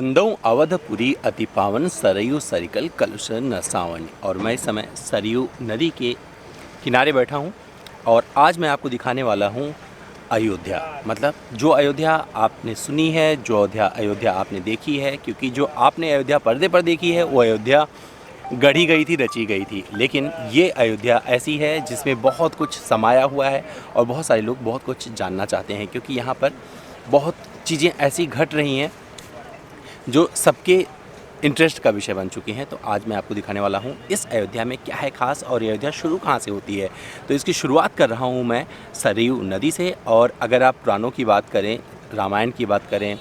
बंदों अवधपुरी अति पावन सरयू सरिकल कलुष न सावन। और मैं इस समय सरयू नदी के किनारे बैठा हूँ और आज मैं आपको दिखाने वाला हूँ अयोध्या। मतलब जो अयोध्या आपने सुनी है, जो अयोध्या आपने देखी है, क्योंकि जो आपने अयोध्या पर्दे पर देखी है वो अयोध्या गढ़ी गई थी, रची गई थी। लेकिन ये अयोध्या ऐसी है जिसमें बहुत कुछ समाया हुआ है और बहुत सारे लोग बहुत कुछ जानना चाहते हैं, क्योंकि यहाँ पर बहुत चीज़ें ऐसी घट रही हैं जो सबके इंटरेस्ट का विषय बन चुकी हैं। तो आज मैं आपको दिखाने वाला हूँ इस अयोध्या में क्या है खास और अयोध्या शुरू कहाँ से होती है। तो इसकी शुरुआत कर रहा हूँ मैं सरयू नदी से। और अगर आप पुराणों की बात करें, रामायण की बात करें,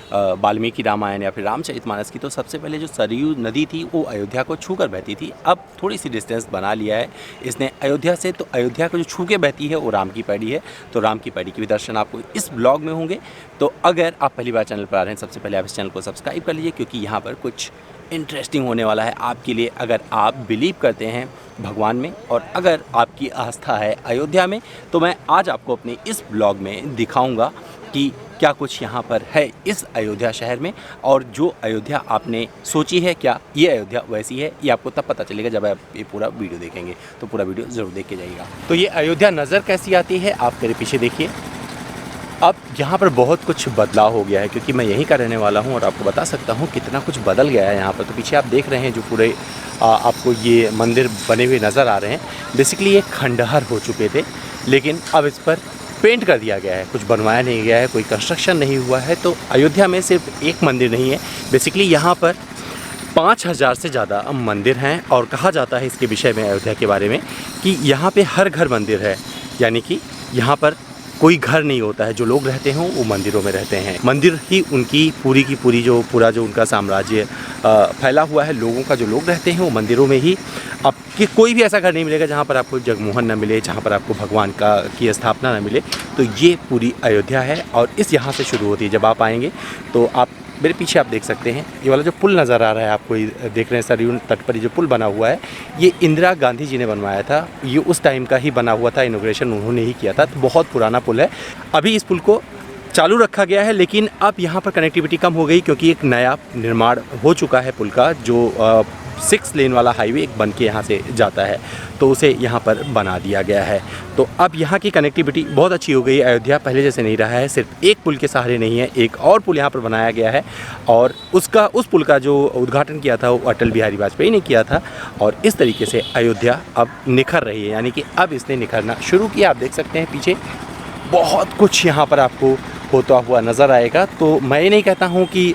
वाल्मीकि रामायण या फिर रामचरितमानस की, तो सबसे पहले जो सरयू नदी थी वो अयोध्या को छू कर बहती थी। अब थोड़ी सी डिस्टेंस बना लिया है इसने अयोध्या से, तो अयोध्या को जो छू के बहती है वो राम की पैड़ी है। तो राम की पैड़ी के भी दर्शन आपको इस ब्लॉग में होंगे। तो अगर आप पहली बार चैनल पर आ रहे हैं, सबसे पहले आप इस चैनल को सब्सक्राइब कर लीजिए, क्योंकि यहाँ पर कुछ इंटरेस्टिंग होने वाला है आपके लिए। अगर आप बिलीव करते हैं भगवान में और अगर आपकी आस्था है अयोध्या में, तो मैं आज आपको अपने इस ब्लॉग में दिखाऊंगा कि क्या कुछ यहाँ पर है इस अयोध्या शहर में। और जो अयोध्या आपने सोची है क्या ये अयोध्या वैसी है, ये आपको तब पता चलेगा जब आप ये पूरा वीडियो देखेंगे। तो पूरा वीडियो ज़रूर देख के जाइएगा। तो ये अयोध्या नज़र कैसी आती है आप मेरे पीछे देखिए। अब यहाँ पर बहुत कुछ बदलाव हो गया है, क्योंकि मैं यहीं का रहने वाला हूँ और आपको बता सकता हूँ कितना कुछ बदल गया है यहाँ पर। तो पीछे आप देख रहे हैं जो पूरे आपको ये मंदिर बने हुए नज़र आ रहे हैं, बेसिकली ये खंडहर हो चुके थे, लेकिन अब इस पर पेंट कर दिया गया है। कुछ बनवाया नहीं गया है, कोई कंस्ट्रक्शन नहीं हुआ है। तो अयोध्या में सिर्फ एक मंदिर नहीं है, बेसिकली यहाँ पर 5000 से ज़्यादा मंदिर हैं। और कहा जाता है इसके विषय में अयोध्या के बारे में कि यहाँ पे हर घर मंदिर है, यानी कि यहाँ पर कोई घर नहीं होता है, जो लोग रहते हों वो मंदिरों में रहते हैं। मंदिर ही उनकी पूरी की पूरी पूरा जो उनका साम्राज्य फैला हुआ है, लोगों का जो लोग रहते हैं वो मंदिरों में ही। आपके कोई भी ऐसा घर नहीं मिलेगा जहाँ पर आपको जगमोहन न मिले, जहाँ पर आपको भगवान की स्थापना न मिले। तो ये पूरी अयोध्या है और इस यहाँ से शुरू होती है। जब आप आएंगे तो आप मेरे पीछे आप देख सकते हैं ये वाला जो पुल नज़र आ रहा है आपको, देख रहे हैं सरयू तट पर जो पुल बना हुआ है, ये इंदिरा गांधी जी ने बनवाया था। ये उस टाइम का ही बना हुआ था, इनॉग्रेशन उन्होंने ही किया था। तो बहुत पुराना पुल है। अभी इस पुल को चालू रखा गया है, लेकिन अब यहाँ पर कनेक्टिविटी कम हो गई, क्योंकि एक नया निर्माण हो चुका है पुल का, जो 6 लेन वाला हाईवे एक बन के यहाँ से जाता है, तो उसे यहाँ पर बना दिया गया है। तो अब यहाँ की कनेक्टिविटी बहुत अच्छी हो गई है। अयोध्या पहले जैसे नहीं रहा है, सिर्फ एक पुल के सहारे नहीं है, एक और पुल यहाँ पर बनाया गया है। और उस पुल का जो उद्घाटन किया था वो अटल बिहारी वाजपेयी ने किया था। और इस तरीके से अयोध्या अब निखर रही है, यानी कि अब इसने निखरना शुरू किया। आप देख सकते हैं पीछे बहुत कुछ यहाँ पर आपको होता हुआ नज़र आएगा। तो मैं ये नहीं कहता हूँ कि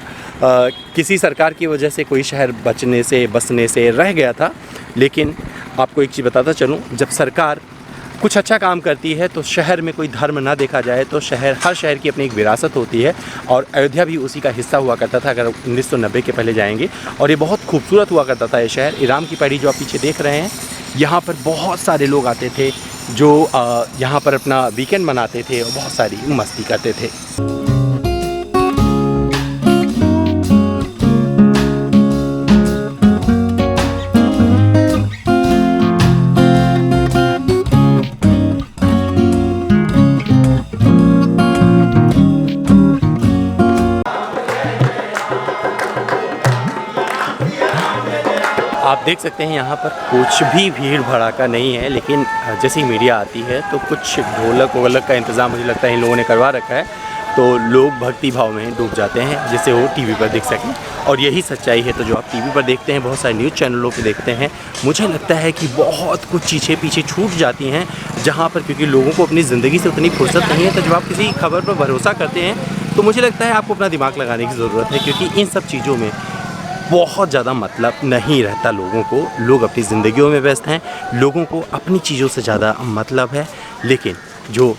किसी सरकार की वजह से कोई शहर बसने से रह गया था, लेकिन आपको एक चीज़ बताता चलूँ, जब सरकार कुछ अच्छा काम करती है तो शहर में कोई धर्म ना देखा जाए, तो हर शहर की अपनी एक विरासत होती है। और अयोध्या भी उसी का हिस्सा हुआ करता था, अगर 1990 के पहले जाएंगे। और ये बहुत खूबसूरत हुआ करता था ये शहर। राम की पैड़ी जो आप पीछे देख रहे हैं, यहाँ पर बहुत सारे लोग आते थे जो यहाँ पर अपना वीकेंड मनाते थे और बहुत सारी मस्ती करते थे। आप देख सकते हैं यहाँ पर कुछ भी भीड़ भड़ाका नहीं है, लेकिन जैसे ही मीडिया आती है तो कुछ ढोलक वोलक का इंतज़ाम मुझे लगता है इन लोगों ने करवा रखा है, तो लोग भक्ति भाव में डूब जाते हैं, जिसे वो टीवी पर देख सकें। और यही सच्चाई है। तो जो आप टीवी पर देखते हैं, बहुत सारे न्यूज़ चैनलों पे देखते हैं, मुझे लगता है कि बहुत कुछ चीज़ें पीछे छूट जाती हैं, जहाँ पर क्योंकि लोगों को अपनी ज़िंदगी से उतनी फुर्सत नहीं है। तो जब आप किसी खबर पर भरोसा करते हैं तो मुझे लगता है आपको अपना दिमाग लगाने की ज़रूरत है, क्योंकि इन सब चीज़ों में बहुत ज़्यादा मतलब नहीं रहता लोगों को। लोग अपनी ज़िंदगियों में व्यस्त हैं, लोगों को अपनी चीज़ों से ज़्यादा मतलब है। लेकिन जो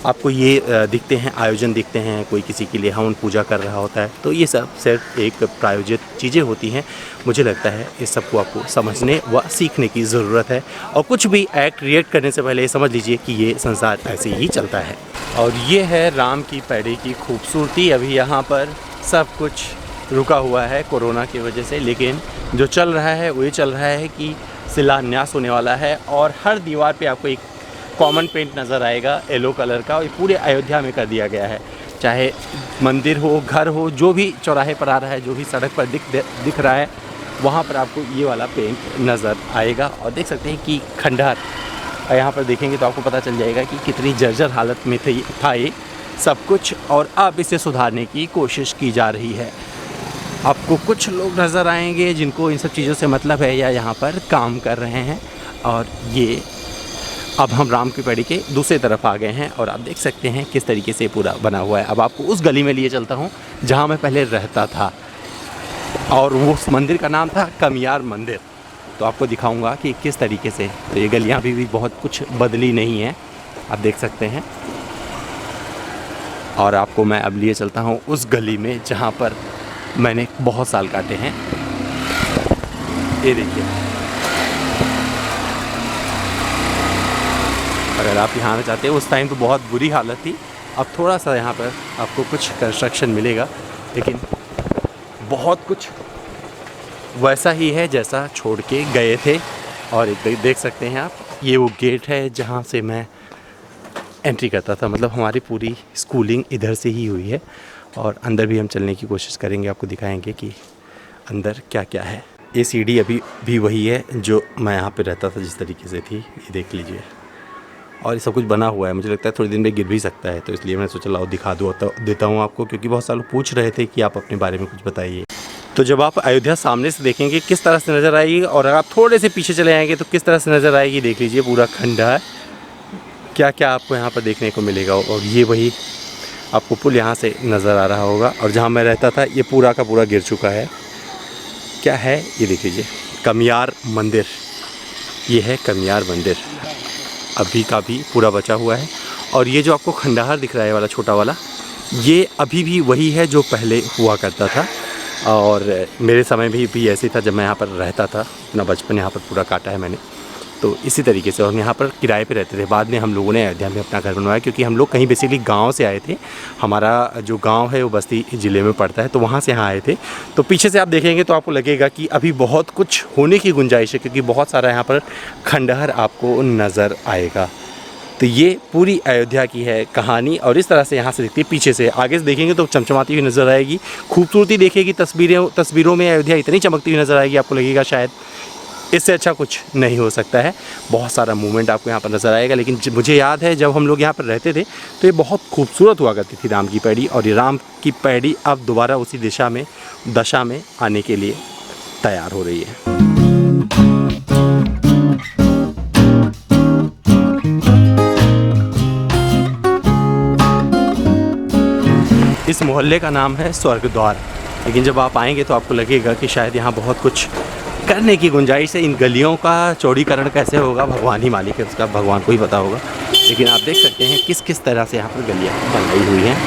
आपको ये दिखते हैं, आयोजन दिखते हैं, कोई किसी के लिए हवन पूजा कर रहा होता है, तो ये सब सिर्फ एक प्रायोजित चीज़ें होती हैं। मुझे लगता है इस सब को आपको समझने व सीखने की ज़रूरत है। और कुछ भी एक्ट रिएक्ट करने से पहले समझ लीजिए कि ये संसार ऐसे ही चलता है। और ये है राम की पैड़ी की खूबसूरती। अभी यहाँ पर सब कुछ रुका हुआ है कोरोना की वजह से, लेकिन जो चल रहा है वो ये चल रहा है कि शिलान्यास होने वाला है। और हर दीवार पे आपको एक कॉमन पेंट नज़र आएगा येलो कलर का, और ये पूरे अयोध्या में कर दिया गया है। चाहे मंदिर हो, घर हो, जो भी चौराहे पर आ रहा है, जो भी सड़क पर दिख रहा है, वहाँ पर आपको ये वाला पेंट नज़र आएगा। और देख सकते हैं कि खंडहर, यहाँ पर देखेंगे तो आपको पता चल जाएगा कि कितनी जर्जर हालत में था ये सब कुछ, और अब इसे सुधारने की कोशिश की जा रही है। आपको कुछ लोग नज़र आएंगे जिनको इन सब चीज़ों से मतलब है या यहाँ पर काम कर रहे हैं। और ये अब हम राम की पैड़ी के दूसरी तरफ आ गए हैं और आप देख सकते हैं किस तरीके से पूरा बना हुआ है। अब आपको उस गली में लिए चलता हूँ जहाँ मैं पहले रहता था, और वो उस मंदिर का नाम था कमियार मंदिर। तो आपको दिखाऊंगा कि किस तरीके से, तो ये गलियाँ अभी भी बहुत कुछ बदली नहीं है, आप देख सकते हैं। और आपको मैं अब लिए चलता हूँ उस गली में जहाँ पर मैंने बहुत साल काटे हैं। ये देखिए, अगर आप यहाँ आना चाहते हैं, उस टाइम तो बहुत बुरी हालत थी। अब थोड़ा सा यहाँ पर आपको कुछ कंस्ट्रक्शन मिलेगा, लेकिन बहुत कुछ वैसा ही है जैसा छोड़ के गए थे। और एक देख सकते हैं आप, ये वो गेट है जहाँ से मैं एंट्री करता था, मतलब हमारी पूरी स्कूलिंग इधर से ही हुई है। और अंदर भी हम चलने की कोशिश करेंगे, आपको दिखाएंगे कि अंदर क्या क्या है। ये सीढ़ी अभी भी वही है जो मैं यहाँ पे रहता था, जिस तरीके से थी, ये देख लीजिए। और ये सब कुछ बना हुआ है, मुझे लगता है थोड़ी दिन में गिर भी सकता है, तो इसलिए मैंने सोचा लाओ दिखा देता हूँ आपको, क्योंकि बहुत सारे लोग पूछ रहे थे कि आप अपने बारे में कुछ बताइए। तो जब आप अयोध्या सामने से देखेंगे किस तरह से नज़र आएगी, और अगर आप थोड़े से पीछे चले आएंगे तो किस तरह से नज़र आएगी, देख लीजिए। पूरा खंडहर, क्या क्या आपको यहाँ पर देखने को मिलेगा। और ये वही आपको पुल यहाँ से नज़र आ रहा होगा, और जहाँ मैं रहता था ये पूरा का पूरा गिर चुका है। क्या है ये देख लीजिए, कमियार मंदिर। ये है कमियार मंदिर, अभी का भी पूरा बचा हुआ है। और ये जो आपको खंडहर दिख रहा है वाला छोटा वाला, ये अभी भी वही है जो पहले हुआ करता था। और मेरे समय भी ऐसे था जब मैं यहाँ पर रहता था, अपना बचपन यहाँ पर पूरा काटा है मैंने, तो इसी तरीके से। और हम यहाँ पर किराए पे रहते थे। बाद में हम लोगों ने अयोध्या में अपना घर बनवाया, क्योंकि हम लोग कहीं बेसिकली गांव से आए थे। हमारा जो गांव है वो बस्ती ज़िले में पड़ता है, तो वहाँ से यहाँ आए थे। तो पीछे से आप देखेंगे तो आपको लगेगा कि अभी बहुत कुछ होने की गुंजाइश है, क्योंकि बहुत सारा यहाँ पर खंडहर आपको नज़र आएगा। तो ये पूरी अयोध्या की है कहानी, और इस तरह से यहाँ से दिखती है। पीछे से आगे से देखेंगे तो चमचमाती हुई नज़र आएगी, खूबसूरती देखेगी। तस्वीरों में अयोध्या इतनी चमकती हुई नज़र आएगी, आपको लगेगा शायद इससे अच्छा कुछ नहीं हो सकता है। बहुत सारा मूवमेंट आपको यहाँ पर नज़र आएगा। लेकिन मुझे याद है जब हम लोग यहाँ पर रहते थे तो ये बहुत खूबसूरत हुआ करती थी राम की पैड़ी, और ये राम की पैड़ी अब दोबारा उसी दशा में आने के लिए तैयार हो रही है। इस मोहल्ले का नाम है स्वर्ग द्वार, लेकिन जब आप आएंगे तो आपको लगेगा कि शायद यहाँ बहुत कुछ करने की गुंजाइश है। इन गलियों का चौड़ीकरण कैसे होगा भगवान ही मालिक है, उसका भगवान को ही पता होगा। लेकिन आप देख सकते हैं किस किस तरह से यहाँ पर गलियाँ बनाई हुई हैं।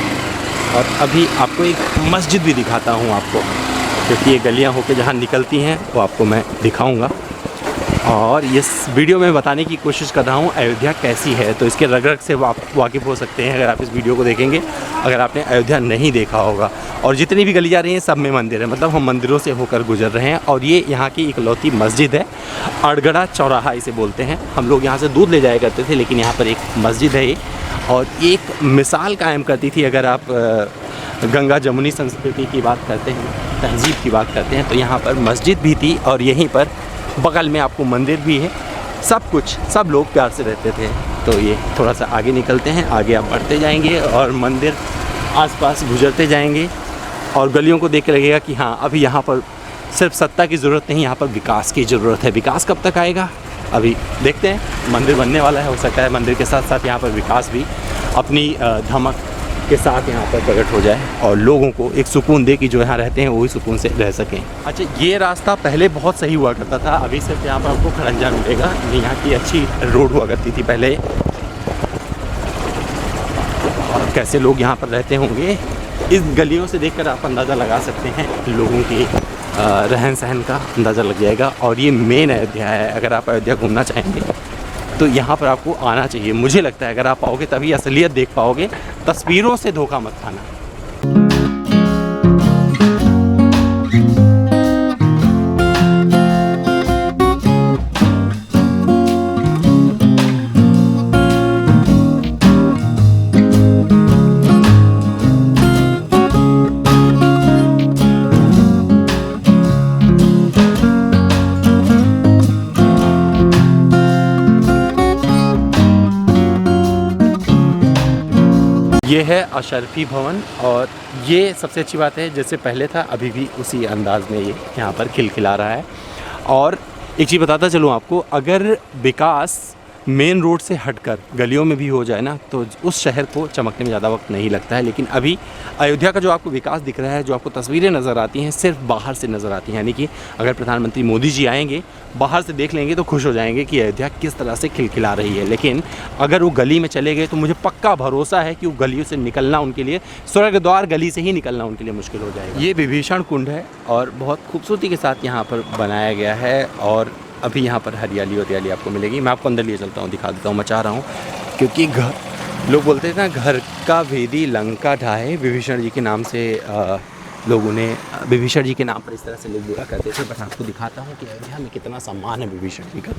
और अभी आपको एक मस्जिद भी दिखाता हूँ आपको, क्योंकि ये गलियाँ होकर जहाँ निकलती हैं वो आपको मैं दिखाऊँगा। और इस वीडियो में बताने की कोशिश कर रहा हूँ अयोध्या कैसी है, तो इसके रग रग से आप वाकिफ़ हो सकते हैं अगर आप इस वीडियो को देखेंगे, अगर आपने अयोध्या नहीं देखा होगा। और जितनी भी गली जा रही हैं सब में मंदिर है, मतलब हम मंदिरों से होकर गुजर रहे हैं। और ये यहाँ की इकलौती मस्जिद है, अड़गड़ा चौराहा इसे बोलते हैं। हम लोग यहाँ से दूध ले जाया करते थे, लेकिन यहाँ पर एक मस्जिद है ये, और एक मिसाल कायम करती थी। अगर आप गंगा जमुनी संस्कृति की बात करते हैं, तहजीब की बात करते हैं, तो यहाँ पर मस्जिद भी थी और यहीं पर बगल में आपको मंदिर भी है। सब कुछ, सब लोग प्यार से रहते थे। तो ये थोड़ा सा आगे निकलते हैं, आगे आप बढ़ते जाएंगे और मंदिर आसपास गुजरते जाएंगे, और गलियों को देख के लगेगा कि हाँ, अभी यहाँ पर सिर्फ सत्ता की ज़रूरत नहीं, यहाँ पर विकास की ज़रूरत है। विकास कब तक आएगा अभी देखते हैं। मंदिर बनने वाला है, हो सकता है मंदिर के साथ साथ यहाँ पर विकास भी अपनी धमक के साथ यहाँ पर प्रकट हो जाए, और लोगों को एक सुकून दे कि जो यहाँ रहते हैं वही सुकून से रह सकें। अच्छा, ये रास्ता पहले बहुत सही हुआ करता था, अभी सिर्फ यहाँ पर आपको खड़ंजा मिलेगा। यहाँ की अच्छी रोड हुआ करती थी पहले। और कैसे लोग यहाँ पर रहते होंगे, इस गलियों से देखकर आप अंदाज़ा लगा सकते हैं लोगों की रहन सहन का अंदाज़ा लग जाएगा। और ये मेन अयोध्या है। अगर आप अयोध्या घूमना चाहेंगे तो यहाँ पर आपको आना चाहिए। मुझे लगता है अगर आप आओगे तभी असलियत देख पाओगे, तस्वीरों से धोखा मत खाना। ये है अशरफी भवन और ये सबसे अच्छी बात है, जैसे पहले था अभी भी उसी अंदाज़ में ये यहाँ पर खिलखिला रहा है। और एक चीज़ बताता चलूँ आपको, अगर विकास मेन रोड से हटकर गलियों में भी हो जाए ना, तो उस शहर को चमकने में ज़्यादा वक्त नहीं लगता है। लेकिन अभी अयोध्या का जो आपको विकास दिख रहा है, जो आपको तस्वीरें नज़र आती हैं, सिर्फ बाहर से नज़र आती हैं। यानी कि अगर प्रधानमंत्री मोदी जी आएंगे, बाहर से देख लेंगे तो खुश हो जाएंगे कि अयोध्या किस तरह से खिलखिला रही है। लेकिन अगर वो गली में चले गए तो मुझे पक्का भरोसा है कि वो गलियों से निकलना उनके लिए, स्वर्ग द्वार गली से ही निकलना उनके लिए मुश्किल हो जाएगा। ये विभीषण कुंड है और बहुत खूबसूरती के साथ यहाँ पर बनाया गया है और अभी यहाँ पर हरियाली आपको मिलेगी। मैं आपको अंदर लिए चलता हूँ, दिखा देता हूँ। मैं चाह रहा हूँ क्योंकि लोग बोलते हैं ना, घर का भेदी लंका ढाए, विभीषण जी के नाम से लोग उन्हें विभीषण जी के नाम पर इस तरह से लोग बुरा करते थे। बट आपको दिखाता हूँ कि अयोध्या में कितना सम्मान है विभीषण जी का।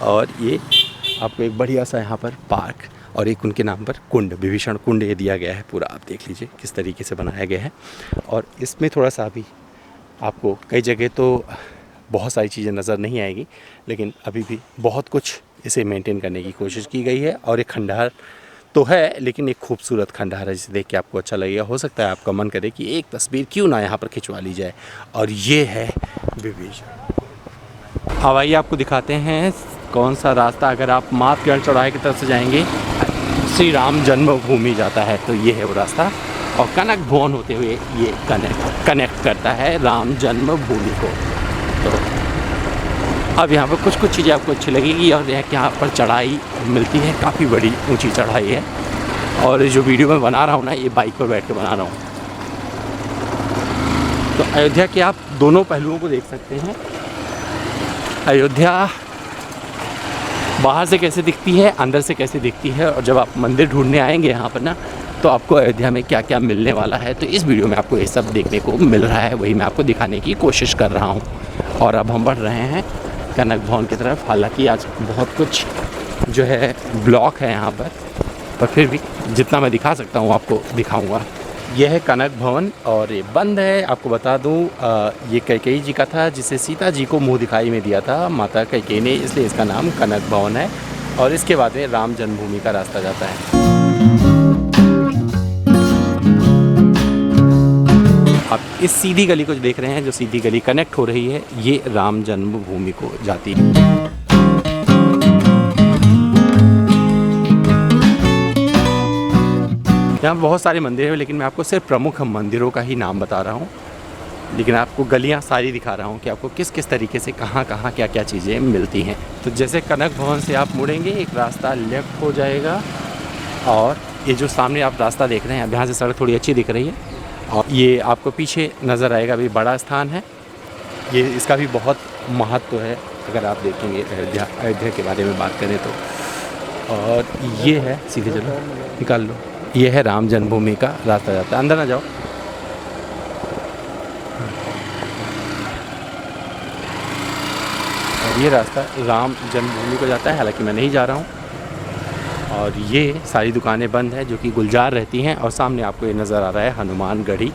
और ये आपको एक बढ़िया सा यहाँ पर पार्क और एक उनके नाम पर कुंड, विभीषण कुंड ये दिया गया है पूरा। आप देख लीजिए किस तरीके से बनाया गया है। और इसमें थोड़ा सा अभी आपको कई जगह तो बहुत सारी चीज़ें नज़र नहीं आएगी, लेकिन अभी भी बहुत कुछ इसे मेंटेन करने की कोशिश की गई है। और एक खंडहर तो है, लेकिन एक खूबसूरत खंडहर है जिसे देख के आपको अच्छा लगेगा। हो सकता है आपका मन करे कि एक तस्वीर क्यों ना यहाँ पर खिंचवा ली जाए। और ये है विभीषण। अब आइए आपको दिखाते हैं कौन सा रास्ता, अगर आप मातगढ़ चौराहे की तरफ से जाएंगे, श्री राम जन्मभूमि जाता है, तो ये है वो रास्ता। और कनक भवन होते हुए ये कनेक्ट करता है राम जन्मभूमि को। तो अब यहाँ पर कुछ चीज़ें आपको अच्छी लगेगी। और यहाँ पर चढ़ाई मिलती है, काफ़ी बड़ी ऊंची चढ़ाई है। और जो वीडियो मैं बना रहा हूँ ना, ये बाइक पर बैठ के बना रहा हूँ। तो अयोध्या के आप दोनों पहलुओं को देख सकते हैं। अयोध्या बाहर से कैसे दिखती है, अंदर से कैसे दिखती है। और जब आप मंदिर ढूंढने आएंगे यहाँ पर ना, तो आपको अयोध्या में क्या क्या मिलने वाला है, तो इस वीडियो में आपको ये सब देखने को मिल रहा है। वही मैं आपको दिखाने की कोशिश कर रहा हूँ। और अब हम बढ़ रहे हैं कनक भवन की तरफ। हालांकि आज बहुत कुछ जो है ब्लॉक है यहाँ पर फिर भी जितना मैं दिखा सकता हूँ आपको दिखाऊँगा। यह है कनक भवन और ये बंद है। आपको बता दूँ, ये कैकेयी जी का था, जिसे सीता जी को मुँह दिखाई में दिया था माता कैकेयी ने, इसलिए इसका नाम कनक भवन है। और इसके बाद में राम जन्मभूमि का रास्ता जाता है। आप इस सीधी गली को देख रहे हैं, जो सीधी गली कनेक्ट हो रही है, ये राम जन्मभूमि को जाती है। यहाँ बहुत सारे मंदिर हैं, लेकिन मैं आपको सिर्फ प्रमुख मंदिरों का ही नाम बता रहा हूँ। लेकिन आपको गलियाँ सारी दिखा रहा हूँ कि आपको किस किस तरीके से कहाँ क्या क्या चीज़ें मिलती हैं। तो जैसे कनक भवन से आप मुड़ेंगे, एक रास्ता लेफ़्ट हो जाएगा और ये जो सामने आप रास्ता देख रहे हैं, अब यहाँ से सड़क थोड़ी अच्छी दिख रही है। और ये आपको पीछे नज़र आएगा, भी बड़ा स्थान है ये, इसका भी बहुत महत्व है अगर आप देखेंगे अयोध्या के बारे में बात करें तो। और ये है, सीधे चलो निकाल लो, ये है राम जन्मभूमि का रास्ता जाता है। अंदर ना जाओ। और ये रास्ता राम जन्मभूमि को जाता है, हालांकि मैं नहीं जा रहा हूँ। और ये सारी दुकानें बंद हैं जो कि गुलजार रहती हैं। और सामने आपको ये नज़र आ रहा है हनुमान गढ़ी।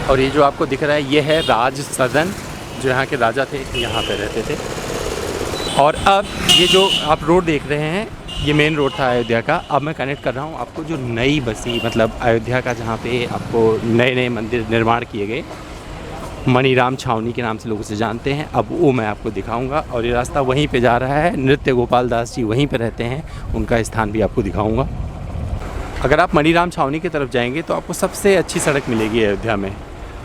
और ये जो आपको दिख रहा है, ये है राज सदन, जो यहाँ के राजा थे, यहाँ पे रहते थे। और अब ये जो आप रोड देख रहे हैं, ये मेन रोड था अयोध्या का। अब मैं कनेक्ट कर रहा हूँ आपको जो नई बसी, मतलब अयोध्या का जहाँ पे आपको नए मंदिर निर्माण किए गए, मणिराम छावनी के नाम से लोग उसे जानते हैं, अब वो मैं आपको दिखाऊंगा। और ये रास्ता वहीं पे जा रहा है, नृत्य गोपाल दास जी वहीं पे रहते हैं, उनका स्थान भी आपको दिखाऊंगा। अगर आप मणिराम छावनी की तरफ जाएंगे तो आपको सबसे अच्छी सड़क मिलेगी अयोध्या में।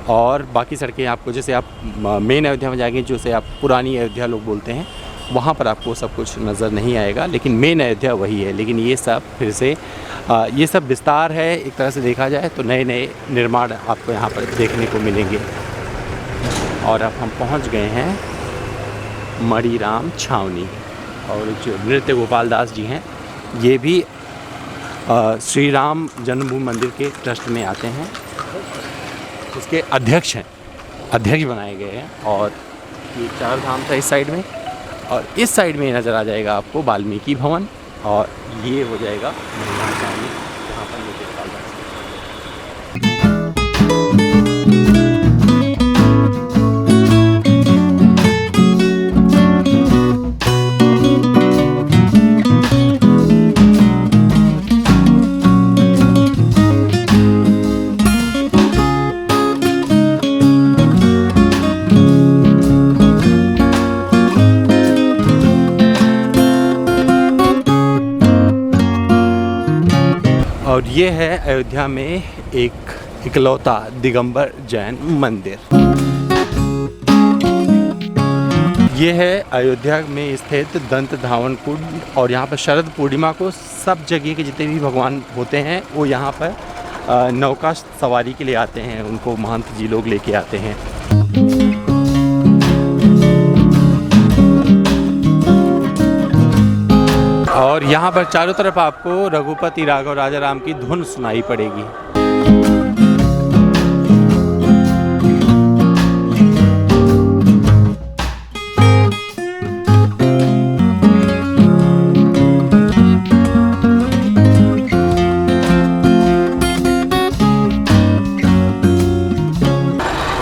और बाकी सड़कें आपको, जैसे आप मेन अयोध्या में जाएंगे, जैसे आप पुरानी अयोध्या लोग बोलते हैं, वहाँ पर आपको सब कुछ नज़र नहीं आएगा। लेकिन मेन अयोध्या वही है। लेकिन ये सब फिर से ये सब विस्तार है एक तरह से देखा जाए तो। नए निर्माण आपको यहाँ पर देखने को मिलेंगे। और अब हम पहुंच गए हैं मणिराम छावनी। और जो नृत्य गोपाल दास जी हैं, ये भी श्री राम जन्मभूमि मंदिर के ट्रस्ट में आते हैं, उसके अध्यक्ष हैं, अध्यक्ष बनाए गए हैं। और ये चार धाम था इस साइड में, और इस साइड में नज़र आ जाएगा आपको वाल्मीकि भवन। और ये हो जाएगा मणिराम छावनी, जहाँ पर नृत्य गोपाल दास। और ये है अयोध्या में एक इकलौता दिगंबर जैन मंदिर। ये है अयोध्या में स्थित दंत धावन कुंड और यहाँ पर शरद पूर्णिमा को सब जगह के जितने भी भगवान होते हैं वो यहाँ पर नौका सवारी के लिए आते हैं, उनको महंत जी लोग लेके आते हैं। और यहाँ पर चारों तरफ आपको रघुपति राघव राजा राम की धुन सुनाई पड़ेगी।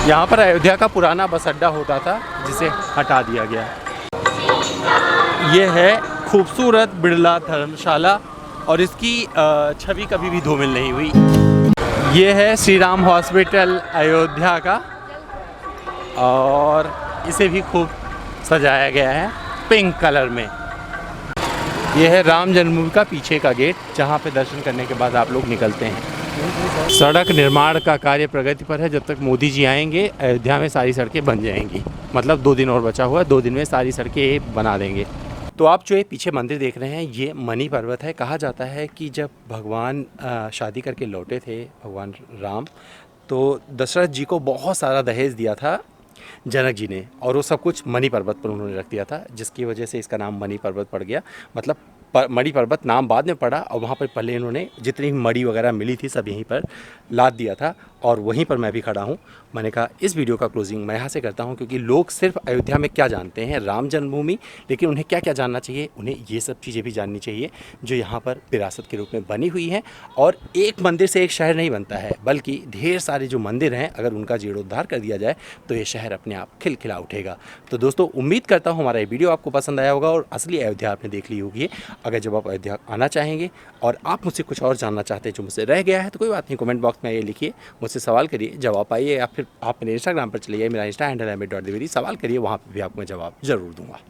यहाँ पर अयोध्या का पुराना बस अड्डा होता था जिसे हटा दिया गया। ये है खूबसूरत बिड़ला धर्मशाला और इसकी छवि कभी भी धूमिल नहीं हुई। ये है श्री राम हॉस्पिटल अयोध्या का और इसे भी खूब सजाया गया है पिंक कलर में। यह है राम जन्मभूमि का पीछे का गेट जहाँ पे दर्शन करने के बाद आप लोग निकलते हैं। सड़क निर्माण का कार्य प्रगति पर है। जब तक मोदी जी आएंगे अयोध्या में सारी सड़कें बन जाएंगी। मतलब 2 दिन और बचा हुआ है, 2 दिन में सारी सड़कें बना देंगे। तो आप जो ये पीछे मंदिर देख रहे हैं ये मणि पर्वत है। कहा जाता है कि जब भगवान शादी करके लौटे थे भगवान राम, तो दशरथ जी को बहुत सारा दहेज दिया था जनक जी ने और वो सब कुछ मणि पर्वत पर उन्होंने रख दिया था, जिसकी वजह से इसका नाम मणि पर्वत पड़ गया। मतलब मणि पर्वत नाम बाद में पड़ा और वहाँ पर पहले इन्होंने जितनी मणि वगैरह मिली थी सब यहीं पर लाद दिया था और वहीं पर मैं भी खड़ा हूँ। मैंने कहा इस वीडियो का क्लोजिंग मैं यहाँ से करता हूँ क्योंकि लोग सिर्फ अयोध्या में क्या जानते हैं, राम जन्मभूमि, लेकिन उन्हें क्या क्या जानना चाहिए, उन्हें ये सब चीज़ें भी जाननी चाहिए जो यहाँ पर विरासत के रूप में बनी हुई हैं। और एक मंदिर से एक शहर नहीं बनता है, बल्कि ढेर सारे जो मंदिर हैं अगर उनका जीर्णोद्धार कर दिया जाए तो ये शहर अपने आप खिलखिला उठेगा। तो दोस्तों उम्मीद करता हूँ हमारा ये वीडियो आपको पसंद आया होगा और असली अयोध्या आपने देख ली होगी। अगर जब आप अयोध्या आना चाहेंगे और आप मुझसे कुछ और जानना चाहते हैं जो मुझसे रह गया है तो कोई बात नहीं, कमेंट बॉक्स में ये लिखिए, मुझसे सवाल करिए, जवाब पाइए, या फिर आप मेरे इंस्टाग्राम पर चलिए, मेरा इंस्टा हैंडल है amit.dwivedi, सवाल करिए, वहाँ पर भी आपको मैं जवाब ज़रूर दूंगा।